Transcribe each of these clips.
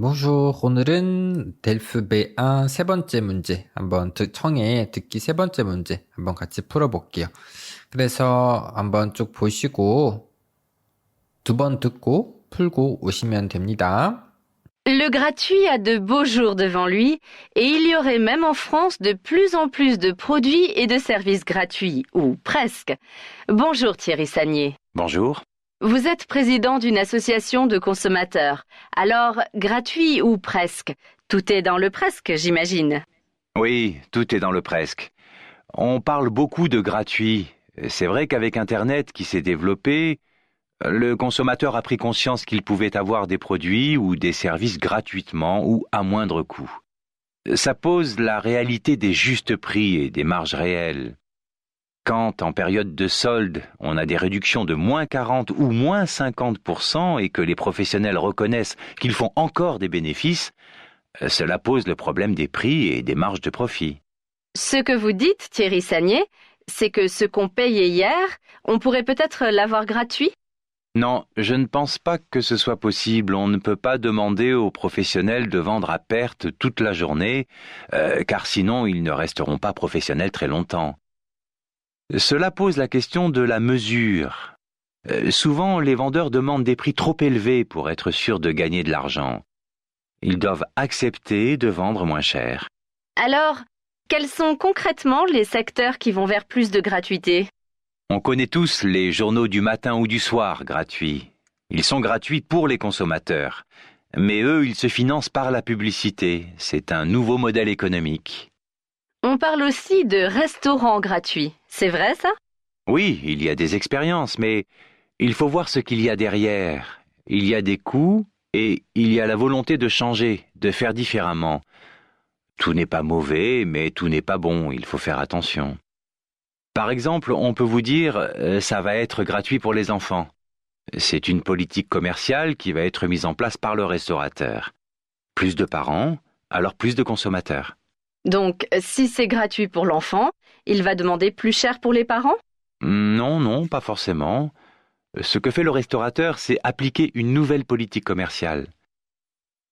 Bonjour. 오늘은 델프 B1 세 번째 문제 한번 청해 듣기 세 번째 문제 한번 같이 풀어볼게요. 그래서 한번 쭉 보시고 두 번 듣고 풀고 오시면 됩니다. Le gratuit a de beaux jours devant lui et il y aurait même en France de plus en plus de produits et de services gratuits, ou presque. Bonjour Thierry Sagnier. Bonjour. Vous êtes président d'une association de consommateurs. Alors, gratuit ou presque? Tout est dans le presque, j'imagine. Oui, tout est dans le presque. On parle beaucoup de gratuit. C'est vrai qu'avec Internet qui s'est développé, le consommateur a pris conscience qu'il pouvait avoir des produits ou des services gratuitement ou à moindre coût. Ça pose la réalité des justes prix et des marges réelles. Quand, en période de solde, on a des réductions de moins 40 ou moins 50% et que les professionnels reconnaissent qu'ils font encore des bénéfices, cela pose le problème des prix et des marges de profit. Ce que vous dites, Thierry Sagnier, c'est que ce qu'on payait hier, on pourrait peut-être l'avoir gratuit? Non, je ne pense pas que ce soit possible. On ne peut pas demander aux professionnels de vendre à perte toute la journée, car sinon ils ne resteront pas professionnels très longtemps. Cela pose la question de la mesure. Souvent, les vendeurs demandent des prix trop élevés pour être sûrs de gagner de l'argent. Ils doivent accepter de vendre moins cher. Alors, quels sont concrètement les secteurs qui vont vers plus de gratuité? On connaît tous les journaux du matin ou du soir gratuits. Ils sont gratuits pour les consommateurs. Mais eux, ils se financent par la publicité. C'est un nouveau modèle économique. On parle aussi de restaurants gratuits. C'est vrai ça? Oui, il y a des expériences, mais il faut voir ce qu'il y a derrière. Il y a des coûts et il y a la volonté de changer, de faire différemment. Tout n'est pas mauvais, mais tout n'est pas bon, il faut faire attention. Par exemple, on peut vous dire ça va être gratuit pour les enfants. C'est une politique commerciale qui va être mise en place par le restaurateur. Plus de parents, alors plus de consommateurs. Donc, si c'est gratuit pour l'enfant, il va demander plus cher pour les parents? Non, pas forcément. Ce que fait le restaurateur, c'est appliquer une nouvelle politique commerciale.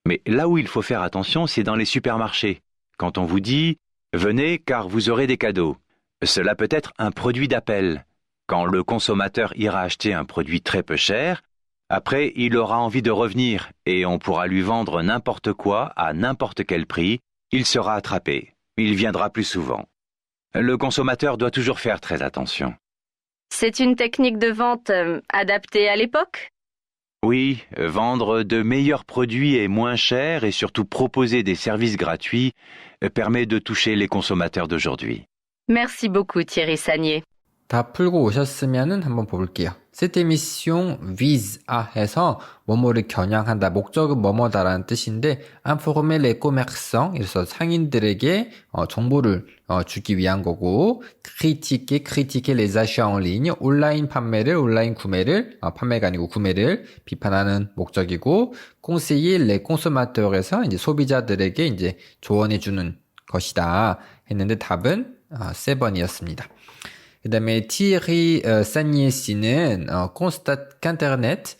Mais là où il faut faire attention, c'est dans les supermarchés. Quand on vous dit « Venez car vous aurez des cadeaux », cela peut être un produit d'appel. Quand le consommateur ira acheter un produit très peu cher, après il aura envie de revenir et on pourra lui vendre n'importe quoi à n'importe quel prix. Il sera attrapé. Il viendra plus souvent. Le consommateur doit toujours faire très attention. C'est une technique de vente adaptée à l'époque? Oui, vendre de meilleurs produits et moins chers et surtout proposer des services gratuits permet de toucher les consommateurs d'aujourd'hui. Merci beaucoup Thierry Sagnier. 다 풀고 오셨으면은 한번 볼게요. Cette émission vise à 해서 뭐뭐를 겨냥한다. 목적은 뭐뭐다라는 뜻인데 informer les commerçants, 그래서 상인들에게 정보를 주기 위한 거고 critiquer les achats en ligne, 온라인 구매를 판매가 아니고 구매를 비판하는 목적이고 conseiller les consommateurs에서 이제 소비자들에게 이제 조언해 주는 것이다 했는데 답은 세 번이었습니다. 그 다음에 Thierry Sagnier 씨는 constate qu'Internet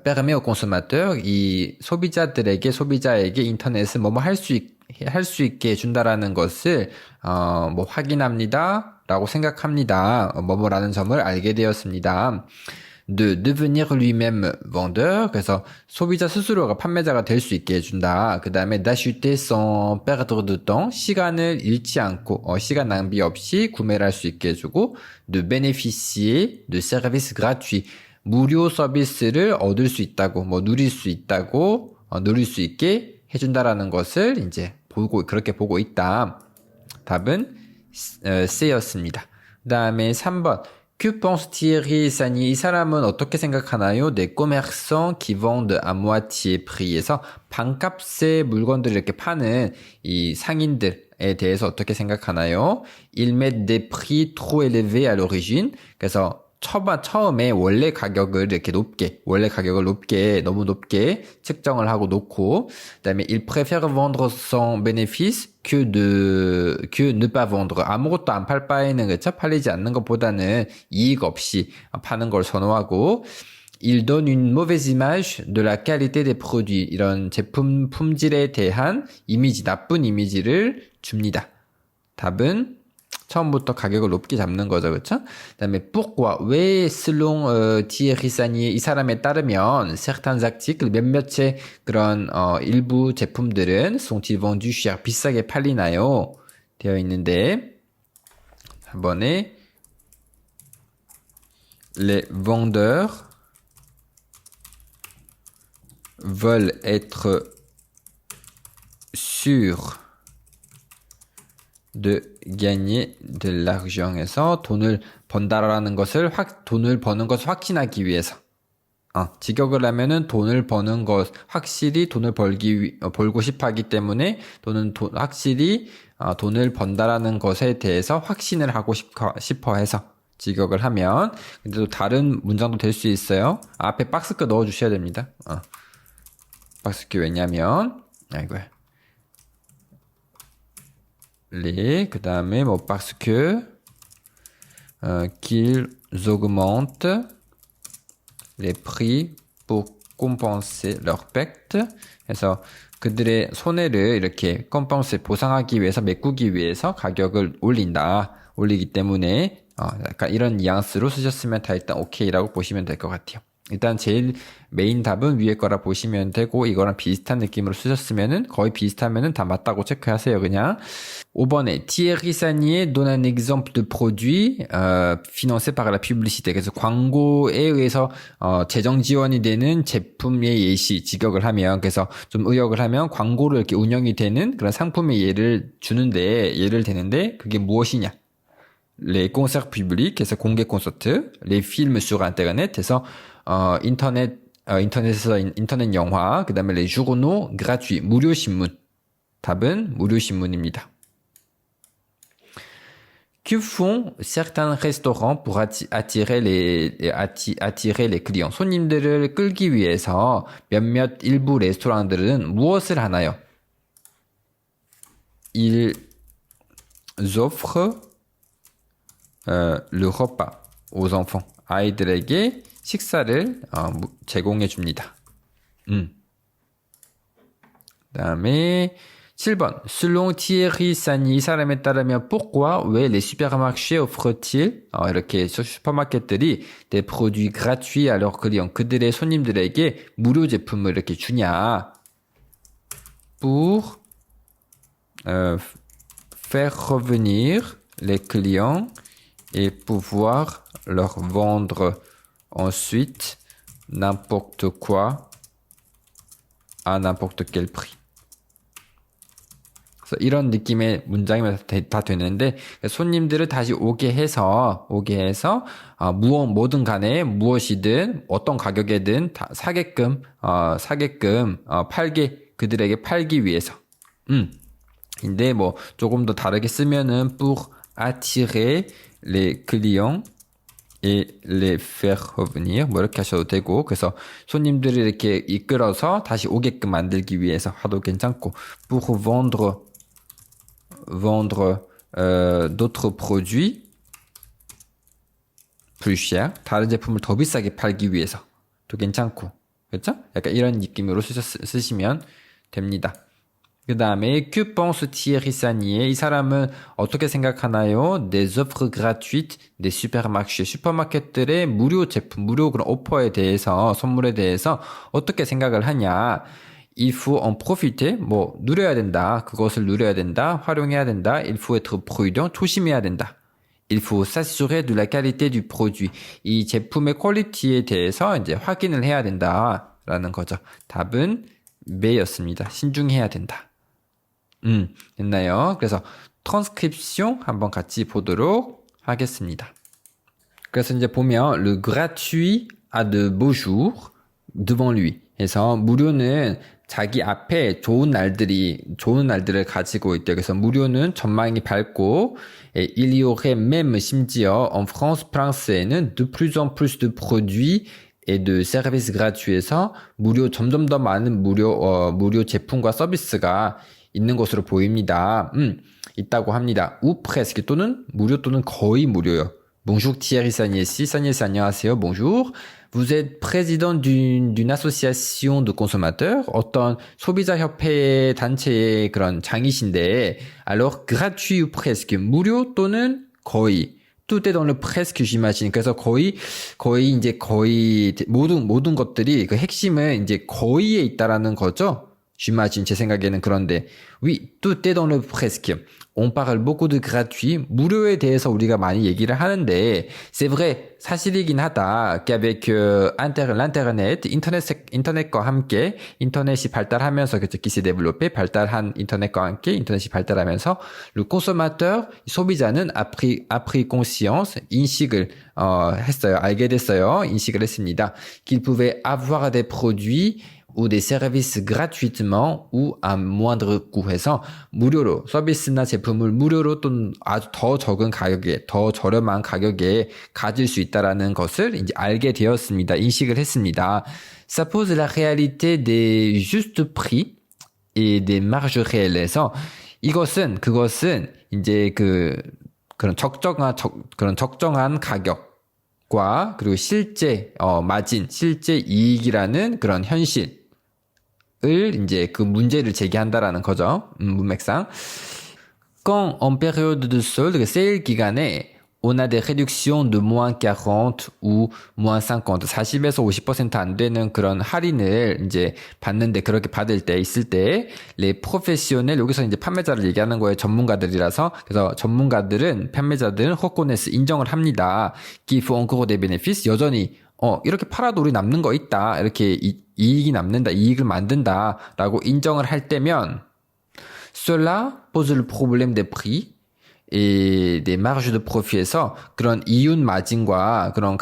permet aux consommateurs, 이 소비자에게 인터넷을 뭐뭐 할 수 있게 해준다라는 것을 뭐 확인합니다 라고 생각합니다. 뭐뭐라는 점을 알게 되었습니다. de devenir lui-même vendeur, 그래서 소비자 스스로가 판매자가 될 수 있게 해준다. 그 다음에 d'acheter sans perdre de temps, 시간을 잃지 않고 시간 낭비 없이 구매를 할 수 있게 해주고 de bénéficier de services gratuits, 무료 서비스를 얻을 수 있다고, 누릴 수 있게 해준다라는 것을 이제 그렇게 보고 있다. 답은 C였습니다. 그 다음에 3번. Que pense Thierry Sagnier? 이 사람은 어떻게 생각하나요? Des commerçants qui vendent à moitié prix에서 반값에 물건들을 이렇게 파는 이 상인들에 대해서 어떻게 생각하나요? Ils mettent des prix trop élevés à l'origine. 그래서 처음에 원래 가격을 너무 높게 책정을 하고 놓고, 그다음에 il préfère vendre sans bénéfice que ne pas vendre. 아무것도 안 팔 바에는, 그렇죠? 팔리지 않는 것보다는 이익 없이 파는 걸 선호하고, il donne une mauvaise image de la qualité des produits. 이런 제품 품질에 대한 이미지, 나쁜 이미지를 줍니다. 답은 처음부터 가격을 높게 잡는 거죠, 그렇죠? 그다음에 pourquoi 왜 selon Thierry Sagnier 이 사람에 따르면 certains articles 몇몇의 그런 일부 제품들은 sont-ils vendus cher 비싸게 팔리나요? 되어 있는데 한 번에 les vendeurs veulent être sûrs de gagner de l'argent 해서 돈을 번다라는 것을 돈을 버는 것을 확신하기 위해서 직역을 하면은 돈을 버는 것 확실히 돈을 벌고 싶어 하기 때문에 확실히 돈을 번다라는 것에 대해서 확신을 하고 싶어 해서 직역을 하면 근데 또 다른 문장도 될 수 있어요. 앞에 박스크 넣어 주셔야 됩니다. 박스크 왜냐면 그 다음에 뭐 parce que qu'ils augmentent les prix pour compenser leur perte. 그래서 그들의 손해를 이렇게 compenser 보상하기 위해서 메꾸기 위해서 가격을 올리기 때문에 약간 이런 뉘앙스로 쓰셨으면 다 일단 오케이라고 보시면 될 것 같아요. 일단 제일 메인 답은 위에 거라 보시면 되고 이거랑 비슷한 느낌으로 쓰셨으면은 거의 비슷하면은 다 맞다고 체크하세요. 그냥 5번에 Thierry Sagnier donne un exemple de produit financé par la publicité. 그래서 광고에 의해서 재정 지원이 되는 제품의 예시 직역을 하면 그래서 좀 의역을 하면 광고로 이렇게 운영이 되는 그런 상품의 예를 대는데 그게 무엇이냐? les concerts publics, 그래서 공개 콘서트, les films sur internet, 해서 인터넷에서 인터넷 영화, 그 다음에 les journaux gratuits, 무료 신문. 답은 무료 신문입니다. Que font certains restaurants pour attirer les clients? 손님들을 끌기 위해서 몇몇 일부 레스토랑들은 무엇을 하나요? Ils offrent le repas aux enfants. 아이들에게 식사를 제공해 줍니다. 그다음에 7번. Selon Thierry Sagnier, 이 사람에 따르면 pourquoi 왜 les supermarchés offrent-ils 이렇게 슈퍼마켓들이 des produits gratuits à leurs clients 그들의 손님들에게 무료 제품을 이렇게 주냐? Pour faire revenir les clients et pouvoir leur vendre ensuite n'importe quoi à n'importe quel prix. 그래서 이런 느낌의 문장이면 다 되는데 손님들을 다시 오게 해서 뭐든 간에 무엇이든 어떤 가격에든 다 사게끔 그들에게 팔기 위해서. 근데 뭐 조금 더 다르게 쓰면은 pour attirer les clients et les faire revenir 뭐 이렇게 하셔도 되고 그래서 손님들을 이렇게 이끌어서 다시 오게끔 만들기 위해서 하도 괜찮고 pour vendre d'autres produits plus chers 다른 제품을 더 비싸게 팔기 위해서 또 괜찮고 그렇죠? 약간 이런 느낌으로 쓰시면 됩니다. 그 다음에 que pense Thierry Sagnier? 이 사람은 어떻게 생각하나요? Des offres gratuites des supermarchés. 슈퍼마켓들의 무료 제품, 무료 그런 오퍼에 대해서, 선물에 대해서 어떻게 생각을 하냐? Il faut en profiter. 뭐 누려야 된다. 그것을 누려야 된다. 활용해야 된다. Il faut être prudent. 조심해야 된다. Il faut s'assurer de la qualité du produit. 이 제품의 퀄리티에 대해서 이제 확인을 해야 된다라는 거죠. 답은 B였습니다. 신중해야 된다. 됐나요? 그래서 트랜스크립션 한번 같이 보도록 하겠습니다. 그래서 이제 보면 le gratuit a de beaux jours devant lui. 해서 무료는 자기 앞에 좋은 날들을 가지고 있대요. 그래서 무료는 전망이 밝고 il y aurait même 심지어 en France, 프랑스에는 de plus en plus de produits et de services gratuits에서 점점 더 많은 무료 제품과 서비스가 있는 것으로 보입니다. 있다고 합니다. ou presque 또는 무료 또는 거의 무료요. Bonjour Thierry Sagnier. Sagnier 안녕하세요. Bonjour. Vous êtes président d'une association de consommateurs, 어떤 소비자 협회 단체의 그런 장이신데, alors gratuit ou presque, 무료 또는 거의, tout est dans le presque j'imagine. 그래서 거의 모든 것들이 그 핵심은 이제 거의에 있다라는 거죠. j'imagine 제 생각에는 그런데, oui, tout est dans le presque. On parle beaucoup de gratuit. 무료에 대해서 우리가 많이 얘기를 하는데, c'est vrai, 사실이긴 하다. qu'avec l'internet, 인터넷과 함께, 인터넷이 발달하면서, qui s'est développé, 발달한 인터넷과 함께, 인터넷이 발달하면서, le consommateur, 소비자는 a pris conscience, 인식을, 했어요. 알게 됐어요. 인식을 했습니다. qu'il pouvait avoir des produits, ou des services gratuitement ou à moindre coût 해서 무료로 서비스나 제품을 무료로 또는 아주 더 적은 가격에 더 저렴한 가격에 가질 수 있다라는 것을 이제 알게 되었습니다. 인식을 했습니다. Ça pose la réalité des justes prix et des marges réelles.에서 그것은 이제 그런 적정한 가격과 그리고 실제 마진, 실제 이익이라는 그런 현실을 이제 그 문제를 제기한다라는 거죠. 문맥상. Quand en période de solde, 그 세일 기간에 on a des réductions de moins 40 ou moins 50, 40에서 50% 안 되는 그런 할인을 이제 받는데 그렇게 받을 때 있을 때 les professionnels 여기서 이제 판매자를 얘기하는 거예요. 전문가들이라서. 그래서 판매자들은 reconnaissent 인정을 합니다. qui font encore des bénéfices 여전히 이렇게 팔아도 우리 남는 거 있다. 이렇게 이익이 남는다. 이익을 만든다라고 인정을 할 때면 cela pose le problème des prix et des marges de profit에서 그런 이윤 마진과 그런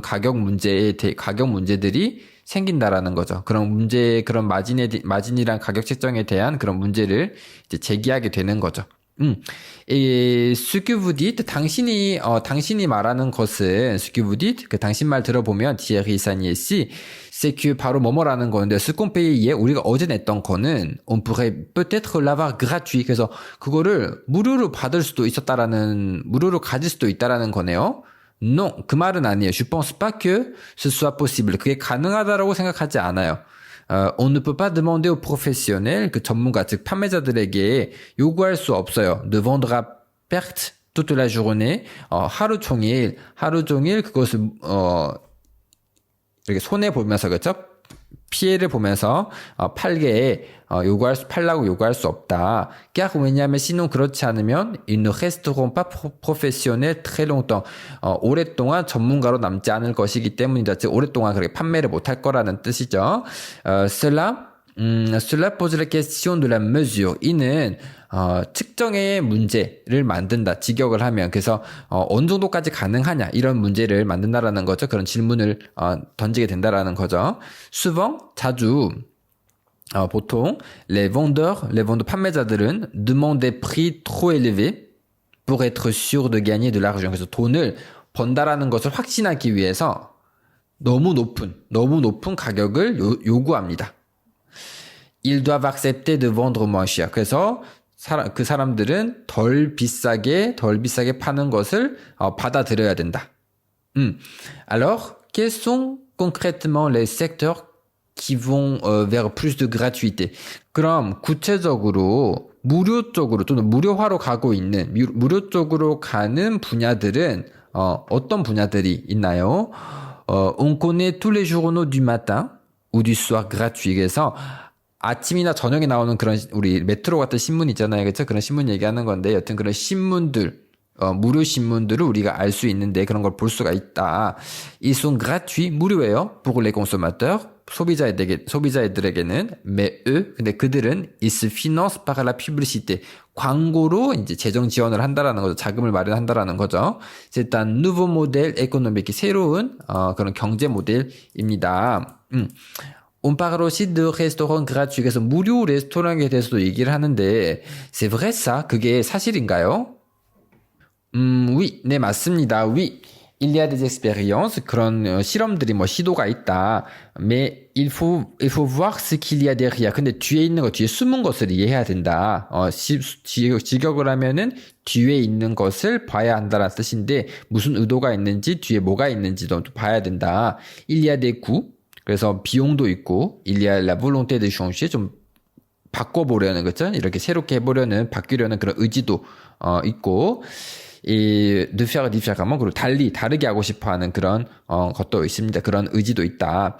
가격 문제들이 생긴다라는 거죠. 그런 마진이랑 가격 책정에 대한 그런 문제를 이제 제기하게 되는 거죠. Et ce que vous dites, 당신이 말하는 것은, ce que vous dites, 당신 말 들어보면, Thierry Sagnier 씨, c'est que 바로 뭐뭐라는 건데, ce qu'on payait, 우리가 어제 냈던 거는, on pourrait peut-être l'avoir gratuit. 그래서 그거를 무료로 가질 수도 있다라는 거네요. Non, 그 말은 아니에요. Je pense pas que ce soit possible. 그게 가능하다라고 생각하지 않아요. On ne peut pas demander aux professionnels, 그 전문가, 즉 판매자들에게 요구할 수 없어요. De vendre à perte toute la journée, 하루 종일 그것을 이렇게 손해 보면서 그렇죠? 피해를 보면서 팔라고 요구할 수 없다. car 왜냐하면 sinon 그렇지 않으면 ils ne resteront pas professionnels très longtemps. 오랫동안 전문가로 남지 않을 것이기 때문이다. 즉 오랫동안 그렇게 판매를 못할 거라는 뜻이죠. Cela pose la question de la mesure. 이는 측정의 문제를 만든다. 직역을 하면. 그래서 어느 정도까지 가능하냐 이런 문제를 만든다라는 거죠. 그런 질문을 던지게 된다라는 거죠. souvent 자주 보통 les vendeurs 판매자들은 demandent des prix trop élevés pour être sûr de gagner de l'argent. 그래서 돈을 번다라는 것을 확신하기 위해서 너무 높은 가격을 요구합니다. Ils doivent accepter de vendre moins cher. 그래서 그 사람들은 덜 비싸게 파는 것을 받아들여야 된다. Alors, quels sont concrètement les secteurs qui vont vers plus de gratuité? 그럼 구체적으로 무료 쪽으로 또는 무료화로 가고 있는 무료 쪽으로 가는 분야들은 어떤 분야들이 있나요? On connaît tous les journaux du matin ou du soir gratuit. 그래서 아침이나 저녁에 나오는 그런 우리 메트로 같은 신문 있잖아요. 그렇죠? 그런 신문 얘기하는 건데 여튼 그런 신문들 무료 신문들을 우리가 알 수 있는데 그런 걸 볼 수가 있다. Ils sont gratuits, 무료예요. pour les consommateurs, 소비자들에게는. mais eux, 근데 그들은 ils se financent par la publicité. 광고로 이제 재정 지원을 한다라는 거죠. 자금을 마련한다라는 거죠. C'est un nouveau modèle économique. 새로운 그런 경제 모델입니다. On parle aussi de restaurants gratuits. 그래서 무료 레스토랑에 대해서도 얘기를 하는데, c'est vrai ça? 그게 사실인가요? Oui, 네, 맞습니다. Oui. il y a des expériences, 그런 실험들이 뭐 시도가 있다. Mais il faut voir ce qu'il y a derrière. 근데 뒤에 있는 거, 뒤에 숨은 것을 이해해야 된다. 직역을 하면은 뒤에 있는 것을 봐야 한다는 뜻인데 무슨 의도가 있는지 뒤에 뭐가 있는지도 봐야 된다. Il y a des coûts. 그래서 비용도 있고 il y a la volonté de changer. 좀 바꿔보려는 거죠. 이렇게 새롭게 해보려는 바뀌려는 그런 의지도 있고. 이 de faire différemment 그리고 다르게 하고 싶어하는 그런 것도 있습니다. 그런 의지도 있다.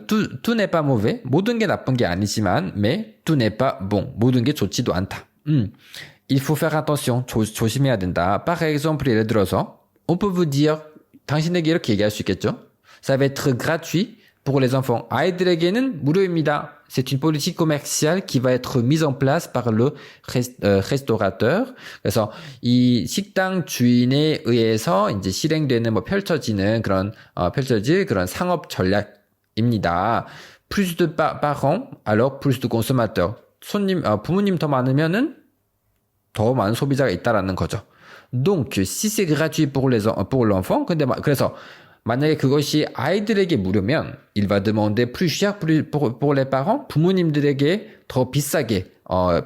tout n'est pas mauvais. 모든 게 나쁜 게 아니지만 mais tout n'est pas bon. 모든 게 좋지도 않다. Il faut faire attention. 조심해야 된다. Par exemple 예를 들어서 on peut vous dire 당신에게 이렇게 얘기할 수 있겠죠. Ça va être gratuit pour les enfants. 아이들에게는 무료입니다. C'est une politique commerciale qui va être mise en place par le restaurateur. 그래서 이 식당 주인에 의해서 이제 실행되는 뭐 펼쳐질 그런 상업 전략입니다. Plus de parents, alors plus de consommateurs. 부모님 더 많으면은 더 많은 소비자가 있다라는 거죠. Donc, si c'est gratuit pour l'enfant, 근데 그래서 만약에 그것이 아이들에게 무료면 il va demander plus cher pour les parents. 부모님들에게 더 비싸게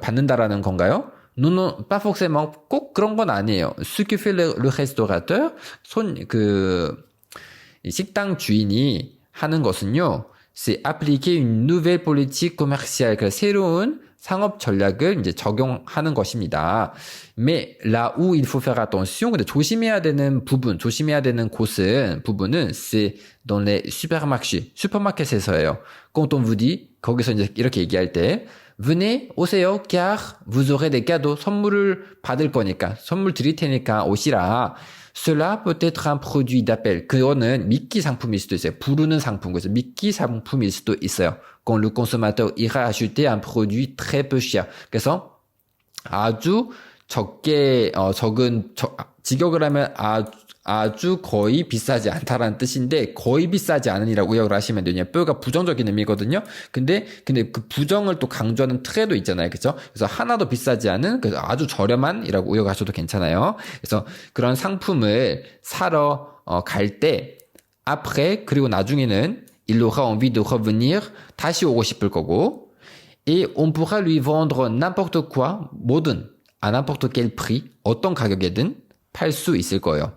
받는다라는 건가요? Non, pas forcément. 꼭 그런 건 아니에요. Ce que fait le restaurateur, 식당 주인이 하는 것은요, c'est appliquer une nouvelle politique commerciale. 그래서 새로운 상업 전략을 이제 적용하는 것입니다. Mais là où il faut faire attention, 근데 조심해야 되는 부분은 c'est dans les supermarchés, 슈퍼마켓에서예요. Quand on vous dit, 거기서 이제 이렇게 얘기할 때, venez, 오세요, car vous aurez des cadeaux. 선물을 받을 거니까, 선물 드릴 테니까 오시라. Cela peut être un produit d'appel. 그거는 미끼 상품일 수도 있어요. 부르는 상품. 그래서 미끼 상품일 수도 있어요. Quand le consommateur ira acheter un produit très peu cher. 그래서 아주 직역을 하면 아주 거의 비싸지 않다라는 뜻인데 거의 비싸지 않으니라고 의역을 하시면 되냐. 뼈가 부정적인 의미거든요. 근데 그 부정을 또 강조하는 트레도 있잖아요. 그죠? 그래서 하나도 비싸지 않은 그래서 아주 저렴한이라고 의역하셔도 괜찮아요. 그래서 그런 상품을 사러 갈 때 après 그리고 나중에는 il aura envie de revenir 다시 오고 싶을 거고 et on pourra lui vendre n'importe quoi 뭐든 à n'importe quel prix 어떤 가격에든 팔 수 있을 거예요.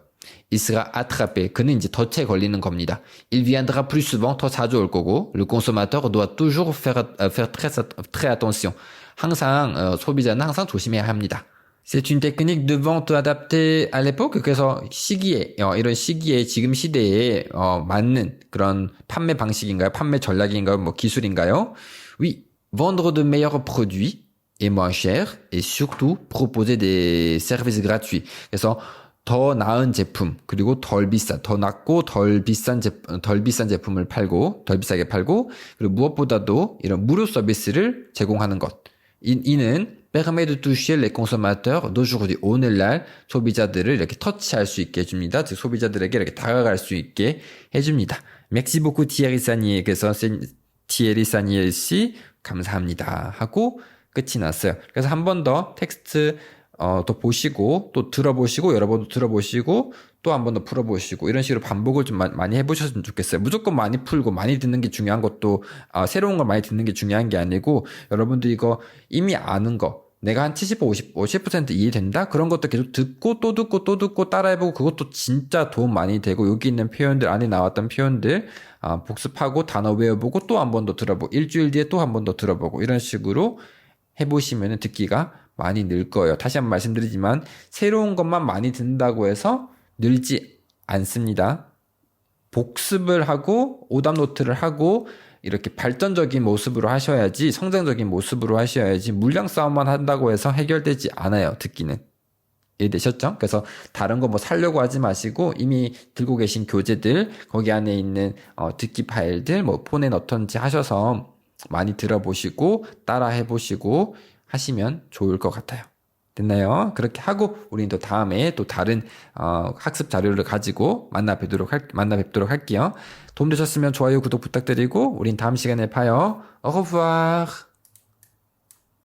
Il sera attrapé. 그는 이제 덫에 걸리는 겁니다. Il viendra plus souvent. 더 자주 올 거고. Le consommateur doit toujours faire très attention. 항상 소비자는 항상 조심해야 합니다. C'est une technique de vente adaptée à l'époque. 그래서 이런 시기에 지금 시대에 맞는 그런 판매 방식인가요? 판매 전략인가요? 뭐 기술인가요? Oui, vendre de meilleurs produits et moins cher et surtout proposer des services gratuits. 그래서 더 나은 제품 그리고 더 낫고 덜 비싼 제품을 팔고 덜 비싸게 팔고 그리고 무엇보다도 이런 무료 서비스를 제공하는 것. 이는 permet de toucher les consommateurs d'aujourd'hui. 오늘날 소비자들을 이렇게 터치할 수 있게 해줍니다. 즉 소비자들에게 이렇게 다가갈 수 있게 해줍니다. Merci beaucoup Thierry Sagnier. 그래서 Thierry Sagnier 씨 감사합니다 하고 끝이 났어요. 그래서 한 번 더 텍스트 또 보시고 또 들어보시고 여러 번 들어보시고 또 한 번 더 풀어보시고 이런 식으로 반복을 좀 많이 해보셨으면 좋겠어요. 무조건 많이 풀고 많이 듣는 게 중요한 것도 새로운 걸 많이 듣는 게 중요한 게 아니고 여러분들 이거 이미 아는 거 내가 한 70, 50% 이해된다? 그런 것도 계속 듣고 또 듣고 따라해보고 그것도 진짜 도움 많이 되고 여기 있는 표현들 안에 나왔던 표현들 복습하고 단어 외워보고 또 한 번 더 들어보고 일주일 뒤에 또 한 번 더 들어보고 이런 식으로 해보시면 듣기가 많이 늘 거예요. 다시 한번 말씀드리지만 새로운 것만 많이 듣는다고 해서 늘지 않습니다. 복습을 하고 오답 노트를 하고 이렇게 발전적인 모습으로 하셔야지 성장적인 모습으로 하셔야지 물량 싸움만 한다고 해서 해결되지 않아요. 듣기는. 이해되셨죠? 그래서 다른 거 뭐 살려고 하지 마시고 이미 들고 계신 교재들 거기 안에 있는 듣기 파일들 뭐 폰에 넣던지 하셔서 많이 들어보시고 따라 해보시고 하시면 좋을 것 같아요. 됐나요? 그렇게 하고 우리는 또 다음에 또 다른 학습 자료를 가지고 만나 뵙도록 할게요. 도움되셨으면 좋아요, 구독 부탁드리고 우린 다음 시간에 봐요. Au revoir.